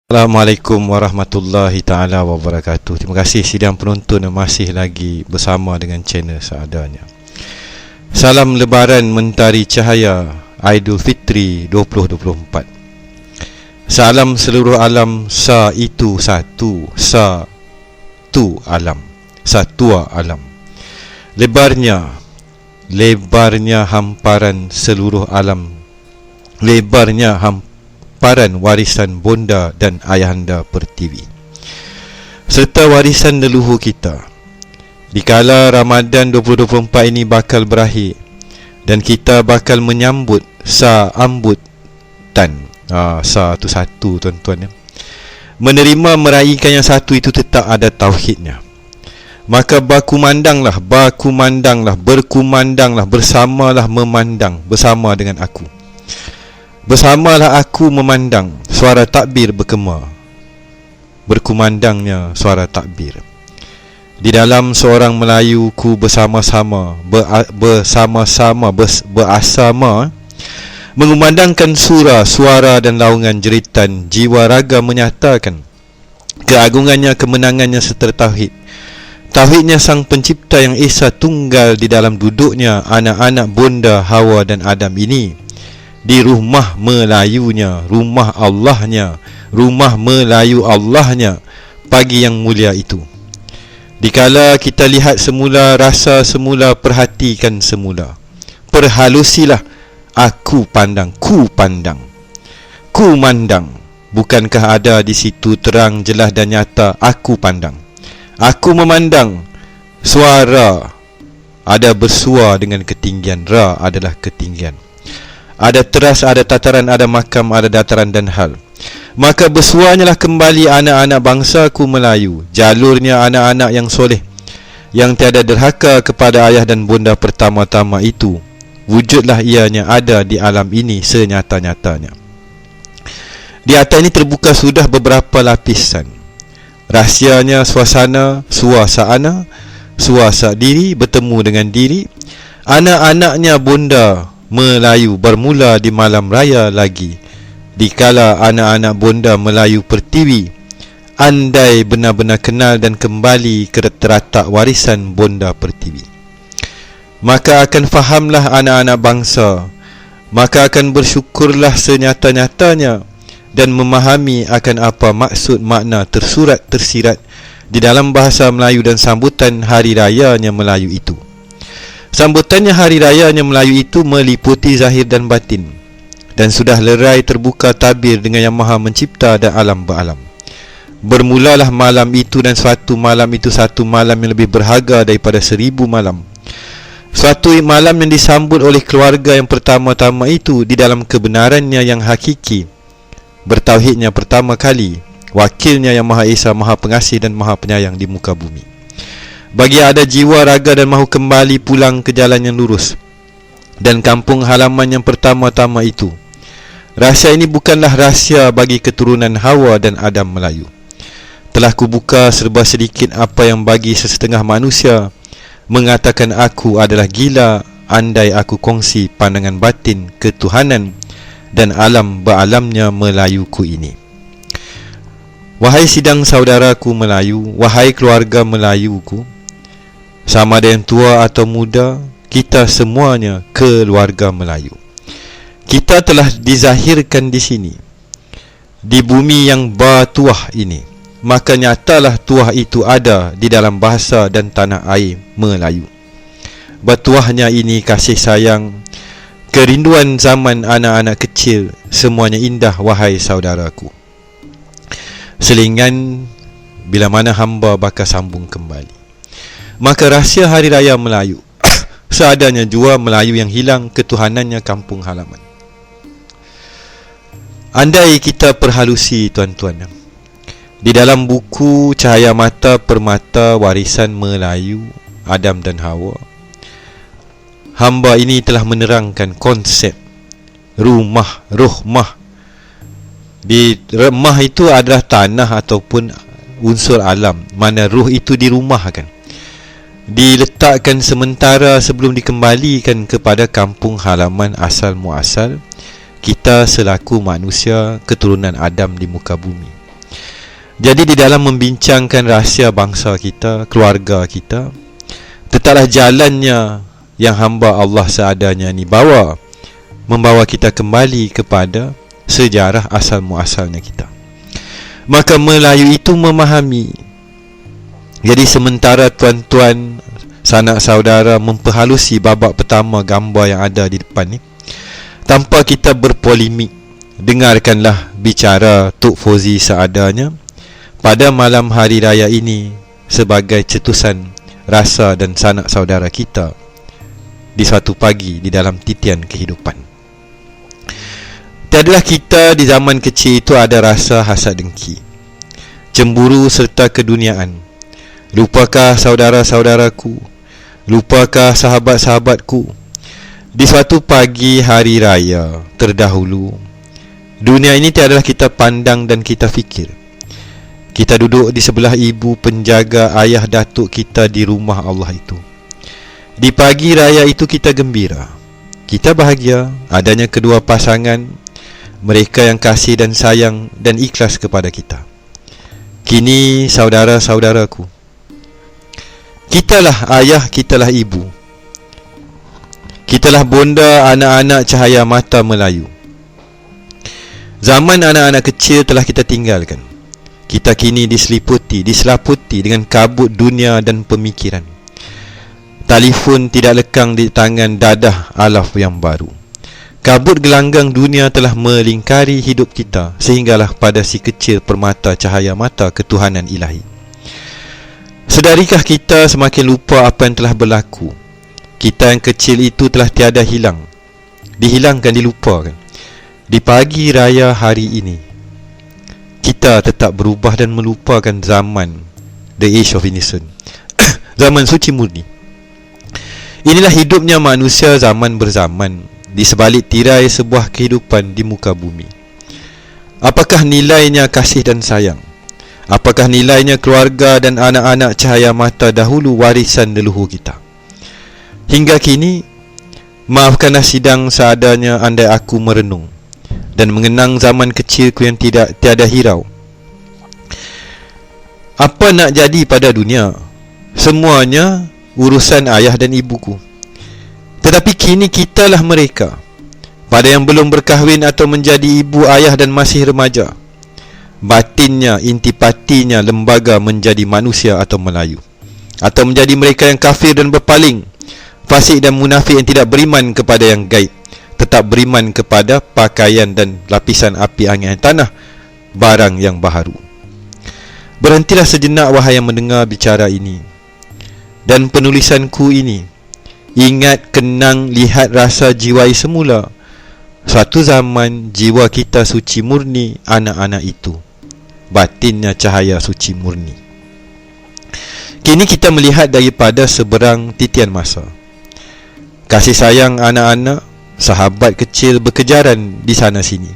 Assalamualaikum warahmatullahi taala wabarakatuh. Terima kasih sidang penonton yang masih lagi bersama dengan channel seadanya. Salam lebaran mentari cahaya Aidilfitri 2024. Salam seluruh alam, sa itu satu, satu alam, satua alam. Lebarnya hamparan seluruh alam, lebarnya hamparan warisan bonda dan ayahanda Pertiwi, serta warisan leluhur kita. Dikala Ramadan 2024 ini bakal berakhir dan kita bakal menyambut sambutan sa tu satu, tuan-tuan ya. Menerima meraihkan yang satu itu tetap ada tauhidnya. Maka berkumandanglah, bersamalah memandang bersama dengan aku. Bersamalah aku memandang, suara takbir bergema, berkumandangnya suara takbir. Di dalam seorang Melayu ku bersama-sama mengumandangkan suara dan laungan jeritan, jiwa raga menyatakan keagungannya, kemenangannya serta tauhid. Tauhidnya sang pencipta yang esa tunggal di dalam duduknya anak-anak bonda Hawa dan Adam ini, di rumah Melayunya, rumah Allahnya, rumah Melayu Allahnya pagi yang mulia itu. Dikala kita lihat semula, rasa semula, perhatikan semula, perhalusilah, aku pandang, ku mandang. Bukankah ada di situ terang, jelas dan nyata, aku pandang, aku memandang. Suara ada bersua dengan ketinggian, ra adalah ketinggian. Ada teras, ada tataran, ada makam, ada dataran dan hal. Maka bersuanyalah kembali anak-anak bangsaku Melayu, jalurnya anak-anak yang soleh, yang tiada derhaka kepada ayah dan bonda pertama-tama itu. Wujudlah ianya ada di alam ini senyata-nyatanya. Di atas ini terbuka sudah beberapa lapisan. Rahsianya suasana diri bertemu dengan diri. Anak-anaknya bonda Melayu bermula di malam raya lagi, dikala anak-anak bonda Melayu Pertiwi andai benar-benar kenal dan kembali ke teratak warisan bonda Pertiwi. Maka akan fahamlah anak-anak bangsa, maka akan bersyukurlah senyata-nyatanya dan memahami akan apa maksud makna tersurat tersirat di dalam bahasa Melayu dan sambutan hari rayanya Melayu itu. Sambutannya hari rayanya Melayu itu meliputi zahir dan batin, dan sudah lerai terbuka tabir dengan yang maha mencipta dan alam beralam. Bermulalah malam itu, dan suatu malam itu satu malam yang lebih berharga daripada 1000 malam. Suatu malam yang disambut oleh keluarga yang pertama-tama itu di dalam kebenarannya yang hakiki, bertauhidnya pertama kali, wakilnya yang maha esa, maha pengasih dan maha penyayang di muka bumi. Bagi ada jiwa raga dan mahu kembali pulang ke jalan yang lurus dan kampung halaman yang pertama-tama itu. Rahsia ini bukanlah rahsia bagi keturunan Hawa dan Adam Melayu. Telah kubuka serba sedikit apa yang bagi sesetengah manusia mengatakan aku adalah gila andai aku kongsi pandangan batin ketuhanan dan alam beralamnya Melayuku ini. Wahai sidang saudaraku Melayu, wahai keluarga Melayuku, sama ada yang tua atau muda, kita semuanya keluarga Melayu. Kita telah dizahirkan di sini, di bumi yang bertuah ini. Maka nyatalah tuah itu ada di dalam bahasa dan tanah air Melayu. Bertuahnya ini kasih sayang, kerinduan zaman anak-anak kecil, semuanya indah wahai saudaraku. Selingan bila mana hamba bakal sambung kembali. Maka rahsia hari raya Melayu seadanya jua Melayu yang hilang ketuhanannya kampung halaman. Andai kita perhalusi, tuan-tuan, di dalam buku Cahaya Mata Permata Warisan Melayu Adam dan Hawa, hamba ini telah menerangkan konsep ruhmah. Di rumah itu adalah tanah ataupun unsur alam, mana ruh itu dirumahkan, diletakkan sementara sebelum dikembalikan kepada kampung halaman asal muasal kita selaku manusia keturunan Adam di muka bumi. Jadi di dalam membincangkan rahsia bangsa kita, keluarga kita, tetaplah jalannya yang hamba Allah seadanya ni membawa kita kembali kepada sejarah asal muasalnya kita. Maka Melayu itu memahami. Jadi sementara tuan-tuan, sanak saudara memperhalusi babak pertama gambar yang ada di depan ni, tanpa kita berpolemik, dengarkanlah bicara Tok Fauzi seadanya pada malam hari raya ini sebagai cetusan rasa dan sanak saudara kita di suatu pagi di dalam titian kehidupan. Tiadalah kita di zaman kecil itu ada rasa hasad dengki, cemburu serta keduniaan. Lupakah saudara-saudaraku, lupakah sahabat-sahabatku. Di suatu pagi hari raya terdahulu, dunia ini tiadalah kita pandang dan kita fikir. Kita duduk di sebelah ibu penjaga ayah datuk kita di rumah Allah itu. Di pagi raya itu kita gembira, kita bahagia adanya kedua pasangan, mereka yang kasih dan sayang dan ikhlas kepada kita. Kini saudara-saudaraku, kitalah ayah, kitalah ibu, kitalah bonda anak-anak cahaya mata Melayu. Zaman anak-anak kecil telah kita tinggalkan. Kita kini diselaputi dengan kabut dunia dan pemikiran. Telefon tidak lekang di tangan dadah alaf yang baru. Kabut gelanggang dunia telah melingkari hidup kita, sehinggalah pada si kecil permata cahaya mata ketuhanan ilahi. Sedarikah kita semakin lupa apa yang telah berlaku? Kita yang kecil itu telah tiada hilang, dihilangkan, dilupakan. Di pagi raya hari ini, kita tetap berubah dan melupakan zaman The Age of Innocence, zaman suci murni. Inilah hidupnya manusia zaman berzaman di sebalik tirai sebuah kehidupan di muka bumi. Apakah nilainya kasih dan sayang? Apakah nilainya keluarga dan anak-anak cahaya mata dahulu warisan leluhur kita? Hingga kini, maafkanlah sidang seadanya andai aku merenung dan mengenang zaman kecilku yang tiada hirau. Apa nak jadi pada dunia? Semuanya urusan ayah dan ibuku. Tetapi kini kitalah mereka, pada yang belum berkahwin atau menjadi ibu, ayah dan masih remaja. Batinnya, intipatinya lembaga menjadi manusia atau Melayu, atau menjadi mereka yang kafir dan berpaling, fasik dan munafik yang tidak beriman kepada yang gaib, tetap beriman kepada pakaian dan lapisan api angin tanah, barang yang baharu. Berhentilah sejenak wahai yang mendengar bicara ini dan penulisanku ini. Ingat, kenang, lihat, rasa, jiwai semula. Suatu zaman jiwa kita suci murni, anak-anak itu batinnya cahaya suci murni. Kini kita melihat daripada seberang titian masa. Kasih sayang anak-anak, sahabat kecil berkejaran di sana sini.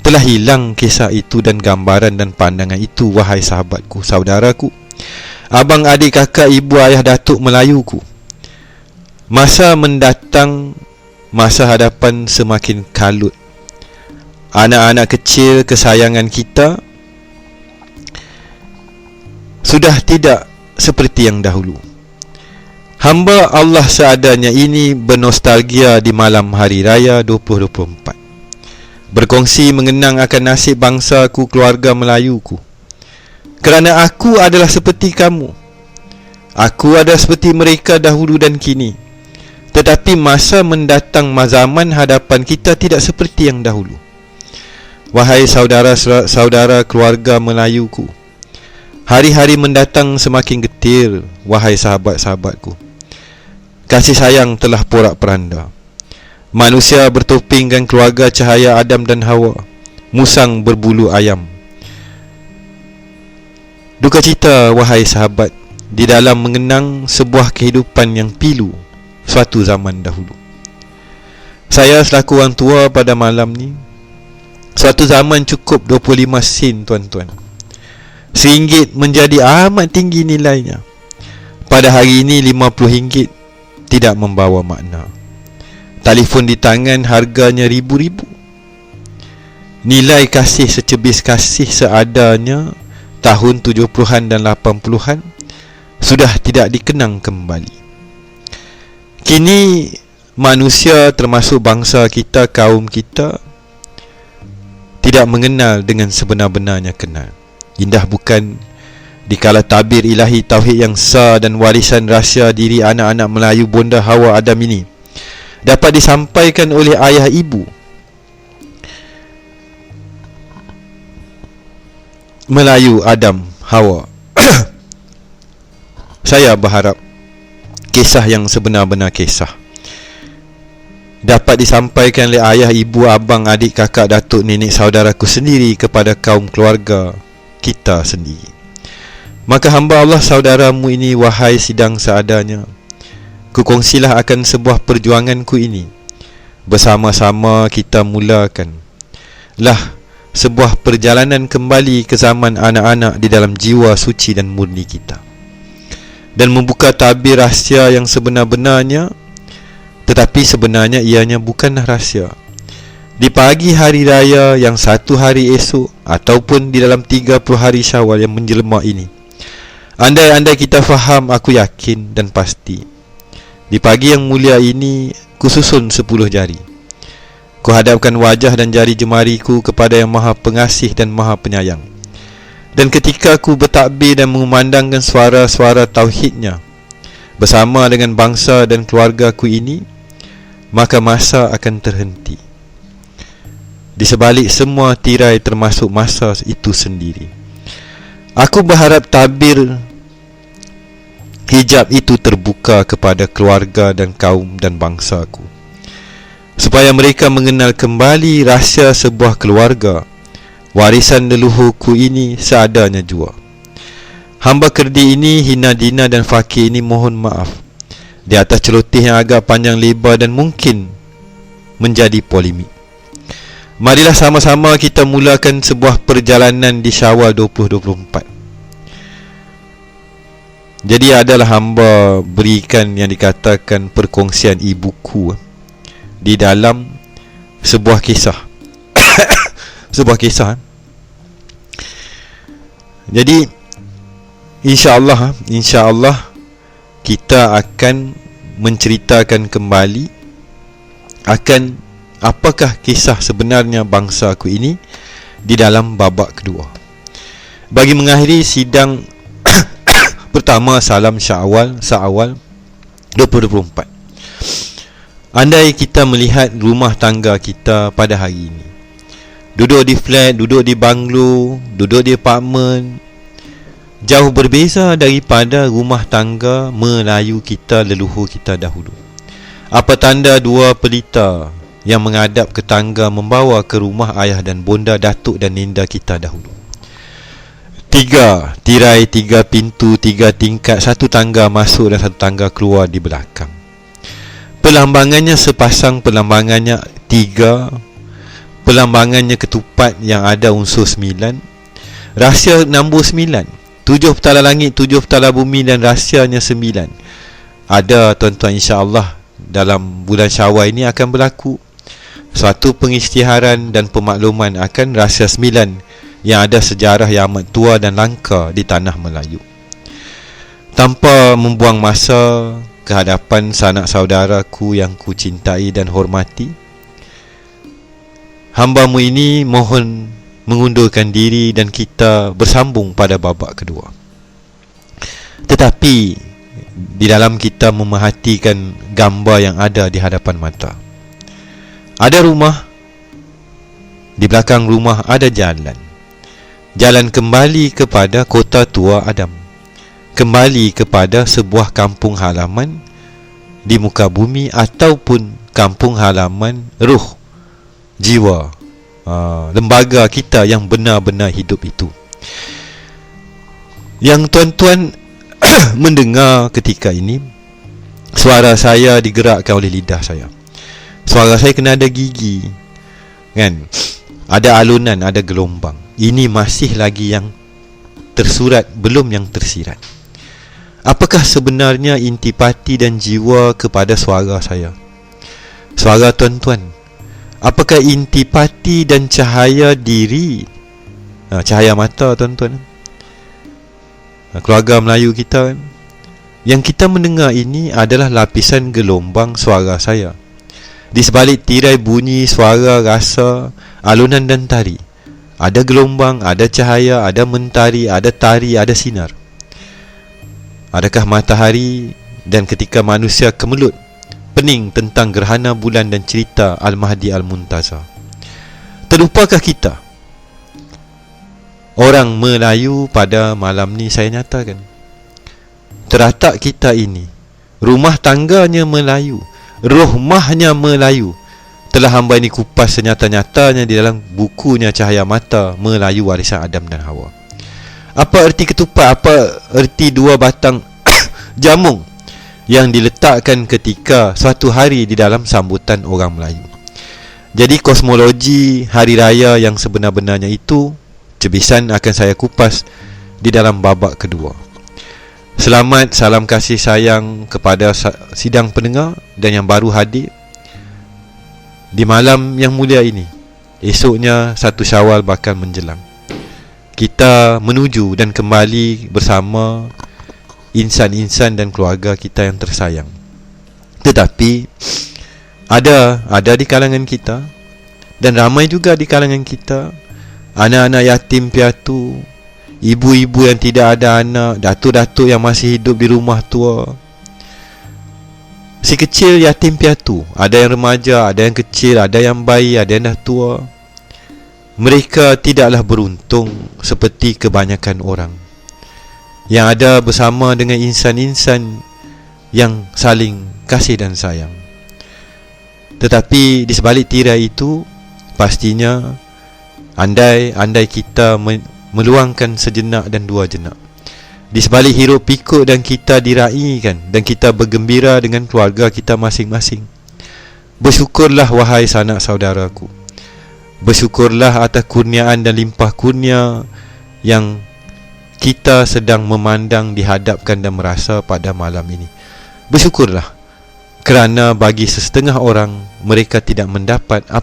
Telah hilang kisah itu dan gambaran dan pandangan itu, wahai sahabatku, saudaraku, abang, adik, kakak, ibu, ayah, datuk Melayuku. Masa mendatang, masa hadapan semakin kalut. Anak-anak kecil kesayangan kita sudah tidak seperti yang dahulu. Hamba Allah seadanya ini bernostalgia di malam hari raya 2024, berkongsi mengenang akan nasib bangsaku, keluarga Melayuku. Kerana aku adalah seperti kamu, aku adalah seperti mereka dahulu dan kini. Tetapi masa mendatang, zaman hadapan kita tidak seperti yang dahulu. Wahai saudara-saudara keluarga Melayuku, hari-hari mendatang semakin getir, wahai sahabat-sahabatku. Kasih sayang telah porak-peranda. Manusia bertopingkan keluarga cahaya Adam dan Hawa, musang berbulu ayam. Duka cita, wahai sahabat, di dalam mengenang sebuah kehidupan yang pilu suatu zaman dahulu. Saya selaku orang tua pada malam ni, suatu zaman cukup 25 sen, tuan-tuan. RM1 menjadi amat tinggi nilainya. Pada hari ini RM50 tidak membawa makna. Telefon di tangan harganya ribu-ribu. Nilai kasih secebis kasih seadanya tahun 70-an dan 80-an sudah tidak dikenang kembali. Kini manusia termasuk bangsa kita, kaum kita tidak mengenal dengan sebenar-benarnya kenal. Indah bukan dikala tabir ilahi tauhid yang sah dan warisan rahsia diri anak-anak Melayu bonda Hawa Adam ini dapat disampaikan oleh ayah ibu Melayu Adam Hawa. Saya berharap kisah yang sebenar-benar kisah dapat disampaikan oleh ayah, ibu, abang, adik, kakak, datuk, nenek, saudaraku sendiri kepada kaum keluarga kita sendiri. Maka hamba Allah saudaramu ini, wahai sidang seadanya, kukongsilah akan sebuah perjuanganku ini. Bersama-sama kita mulakan lah sebuah perjalanan kembali ke zaman anak-anak di dalam jiwa suci dan murni kita, dan membuka tabir rahsia yang sebenar-benarnya. Tetapi sebenarnya ianya bukanlah rahsia. Di pagi hari raya yang satu hari esok, ataupun di dalam 30 hari Syawal yang menjelma ini, andai-andai kita faham, aku yakin dan pasti, di pagi yang mulia ini kususun 10 jari, kuhadapkan wajah dan jari jemariku kepada yang maha pengasih dan maha penyayang. Dan ketika aku bertakbir dan mengumandangkan suara-suara tauhidnya bersama dengan bangsa dan keluargaku ini, maka masa akan terhenti. Di sebalik semua tirai termasuk masa itu sendiri. Aku berharap tabir hijab itu terbuka kepada keluarga dan kaum dan bangsaku, supaya mereka mengenal kembali rahsia sebuah keluarga, warisan leluhurku ini seadanya jua. Hamba kerdi ini, hina dina dan fakir ini mohon maaf di atas celoteh yang agak panjang lebar dan mungkin menjadi polemik. Marilah sama-sama kita mulakan sebuah perjalanan di Syawal 2024. Jadi adalah hamba berikan yang dikatakan perkongsian ibuku di dalam sebuah kisah. Sebuah kisah. Jadi insya-Allah kita akan menceritakan kembali akan apakah kisah sebenarnya bangsaku ini di dalam babak kedua. Bagi mengakhiri sidang pertama Salam Syawal 2024. Andai kita melihat rumah tangga kita pada hari ini, duduk di flat, duduk di banglo, duduk di apartmen, jauh berbeza daripada rumah tangga Melayu kita, leluhur kita dahulu. Apa tanda dua pelita yang menghadap ke tangga membawa ke rumah ayah dan bonda, datuk dan ninda kita dahulu? 3 tirai, 3 pintu, 3 tingkat, 1 tangga masuk dan 1 tangga keluar di belakang. Pelambangannya sepasang, pelambangannya 3, pelambangannya ketupat yang ada unsur 9, rahsia nombor 9, 7 petala langit, 7 petala bumi dan rahsianya 9. Ada tuan-tuan, insya-Allah dalam bulan Syawal ini akan berlaku suatu pengisytiharan dan pemakluman akan rahsia 9 yang ada sejarah yang amat tua dan langka di tanah Melayu. Tanpa membuang masa ke hadapan sanak saudaraku yang ku cintai dan hormati, hambamu ini mohon mengundurkan diri dan kita bersambung pada babak kedua. Tetapi di dalam kita memerhatikan gambar yang ada di hadapan mata, ada rumah, di belakang rumah ada jalan. Jalan kembali kepada kota tua Adam, kembali kepada sebuah kampung halaman di muka bumi ataupun kampung halaman ruh, jiwa, lembaga kita yang benar-benar hidup itu. Yang tuan-tuan mendengar ketika ini, suara saya digerakkan oleh lidah saya. Suara saya kena ada gigi, kan? Ada alunan, ada gelombang. Ini masih lagi yang tersurat, belum yang tersirat. Apakah sebenarnya intipati dan jiwa kepada suara saya? Suara tuan-tuan, apakah intipati dan cahaya diri, cahaya mata tuan-tuan, keluarga Melayu kita, yang kita mendengar ini adalah lapisan gelombang suara saya. Di sebalik tirai bunyi, suara, rasa, alunan dan tari, ada gelombang, ada cahaya, ada mentari, ada tari, ada sinar. Adakah matahari dan ketika manusia kemelut pening tentang gerhana bulan dan cerita Al-Mahdi Al-Muntazar? Terlupakah kita, orang Melayu, pada malam ni saya nyatakan, teratak kita ini, rumah tangganya Melayu, rohmahnya Melayu, telah hamba ini kupas senyata-nyatanya di dalam bukunya Cahaya Mata Melayu Warisan Adam dan Hawa. Apa erti ketupat? Apa erti dua batang jamung yang diletakkan ketika suatu hari di dalam sambutan orang Melayu? Jadi kosmologi hari raya yang sebenar-benarnya itu cebisan akan saya kupas di dalam babak kedua. Selamat, salam kasih sayang kepada sidang pendengar dan yang baru hadir di malam yang mulia ini. Esoknya 1 Syawal bakal menjelang. Kita menuju dan kembali bersama insan-insan dan keluarga kita yang tersayang. Tetapi ada di kalangan kita, dan ramai juga di kalangan kita, anak-anak yatim piatu, ibu-ibu yang tidak ada anak, datuk-datuk yang masih hidup di rumah tua. Si kecil yatim piatu, ada yang remaja, ada yang kecil, ada yang bayi, ada yang dah tua. Mereka tidaklah beruntung seperti kebanyakan orang yang ada bersama dengan insan-insan yang saling kasih dan sayang. Tetapi di sebalik tirai itu, pastinya andai kita meluangkan sejenak dan dua jenak, di sebalik hiruk pikuk dan kita diraikan dan kita bergembira dengan keluarga kita masing-masing, bersyukurlah wahai sanak saudaraku. Bersyukurlah atas kurniaan dan limpah kurnia yang kita sedang memandang, dihadapkan dan merasa pada malam ini. Bersyukurlah kerana bagi sesetengah orang, mereka tidak mendapat apa